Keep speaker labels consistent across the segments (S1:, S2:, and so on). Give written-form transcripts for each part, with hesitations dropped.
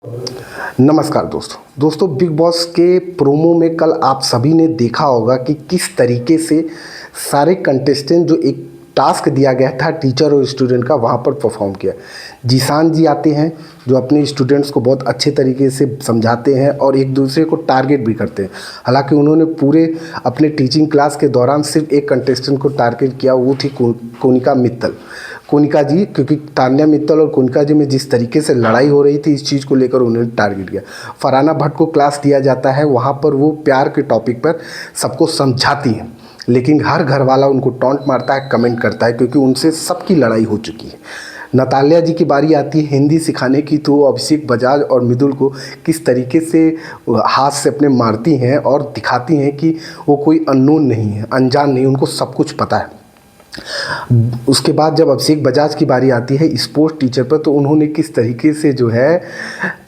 S1: नमस्कार दोस्तों big boss के प्रोमो में कल आप सभी ने देखा होगा कि किस तरीके से सारे कंटेस्टेंट जो एक टास्क दिया गया था टीचर और स्टूडेंट का वहाँ पर परफॉर्म किया। जीशान जी आते हैं जो अपने स्टूडेंट्स को बहुत अच्छे तरीके से समझाते हैं और एक दूसरे को टारगेट भी करते हैं। हालांकि उन्होंने पूरे अपने टीचिंग क्लास के दौरान सिर्फ एक कंटेस्टेंट को टारगेट किया, वो थी कोनिका मित्तल। कोनिका जी, क्योंकि तान्या मित्तल और कोनिका जी में जिस तरीके से लड़ाई हो रही थी, इस चीज़ को लेकर उन्होंने टारगेट किया। फरहाना भट्ट को क्लास दिया जाता है, वहाँ पर वो प्यार के टॉपिक पर सबको समझाती हैं, लेकिन हर घर वाला उनको टॉन्ट मारता है, कमेंट करता है, क्योंकि उनसे सबकी लड़ाई हो चुकी है। नतालिया जी की बारी आती है हिंदी सिखाने की, तो अभिषेक बजाज और मृदुल को किस तरीके से हाथ से अपने मारती हैं और दिखाती हैं कि वो कोई अननोन नहीं है, अनजान नहीं, उनको सब कुछ पता है। उसके बाद जब अभिषेक बजाज की बारी आती है स्पोर्ट्स टीचर पर, तो उन्होंने किस तरीके से जो है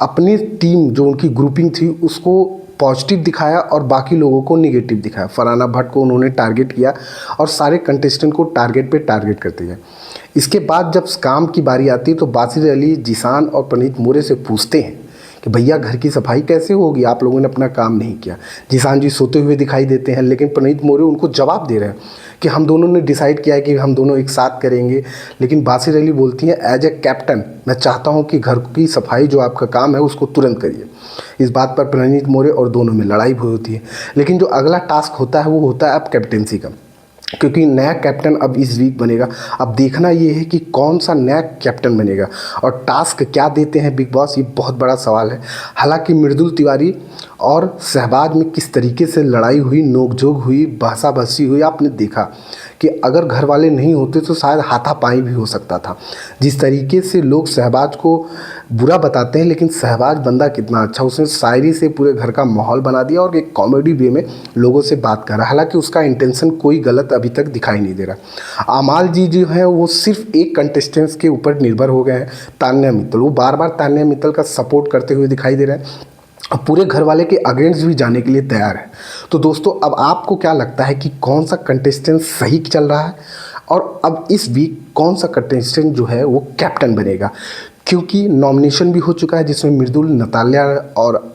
S1: अपनी टीम, जो उनकी ग्रुपिंग थी, उसको पॉजिटिव दिखाया और बाकी लोगों को नेगेटिव दिखाया। फरहाना भट्ट को उन्होंने टारगेट किया और सारे कंटेस्टेंट को टारगेट पे टारगेट करते गए। इसके बाद जब काम की बारी आती है तो बासिर अली जीशान और प्रणीत मोरे से पूछते हैं कि भैया घर की सफाई कैसे होगी, आप लोगों ने अपना काम नहीं किया। जीशान जी सोते हुए दिखाई देते हैं, लेकिन प्रणीत मोरे उनको जवाब दे रहे हैं कि हम दोनों ने डिसाइड किया है कि हम दोनों एक साथ करेंगे। लेकिन बासिर अली बोलती हैं एज ए कैप्टन मैं चाहता हूं कि घर की सफाई जो आपका काम है उसको तुरंत करिए। इस बात पर प्रणीत मोरे और दोनों में लड़ाई भी होती है। लेकिन जो अगला टास्क होता है वो होता है अब कैप्टेंसी का, क्योंकि नया कैप्टन अब इस वीक बनेगा। अब देखना ये है कि कौन सा नया कैप्टन बनेगा और टास्क क्या देते हैं बिग बॉस, ये बहुत बड़ा सवाल है। हालांकि मृदुल तिवारी और शहबाज में किस तरीके से लड़ाई हुई, नोकझोंक हुई, बहसाबहसी हुई, आपने देखा कि अगर घर वाले नहीं होते तो शायद हाथापाई भी हो सकता था। जिस तरीके से लोग शहबाज को बुरा बताते हैं, लेकिन शहबाज बंदा कितना अच्छा, उसने शायरी से पूरे घर का माहौल बना दिया और एक कॉमेडी वे में लोगों से बात कर रहा है। हालांकि उसका इंटेंशन कोई गलत अभी तक दिखाई नहीं दे रहा। आमाल जी जो है वो सिर्फ एक कंटेस्टेंट्स के ऊपर निर्भर हो गए हैं, तान्या मित्तल। वो बार बार तान्या मित्तल का सपोर्ट करते हुए दिखाई दे रहे हैं, पूरे घर वाले के अगेंस्ट भी जाने के लिए तैयार है। तो दोस्तों अब आपको क्या लगता है कि कौन सा कंटेस्टेंट सही चल रहा है और अब इस वीक कौन सा कंटेस्टेंट जो है वो कैप्टन बनेगा? क्योंकि नॉमिनेशन भी हो चुका है जिसमें मृदुल, नतालिया और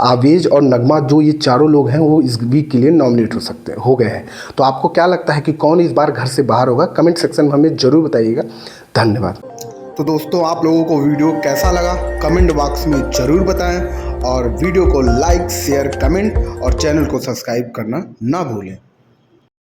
S1: आवेज और नगमा, जो ये चारों लोग हैं वो इस वीक के लिए नॉमिनेट हो गए हैं। तो आपको क्या लगता है कि कौन इस बार घर से बाहर होगा? कमेंट सेक्शन में हमें ज़रूर बताइएगा। धन्यवाद। तो दोस्तों आप लोगों को वीडियो कैसा लगा कमेंट बॉक्स में ज़रूर बताएं और वीडियो को लाइक, शेयर, कमेंट और चैनल को सब्सक्राइब करना ना भूलें।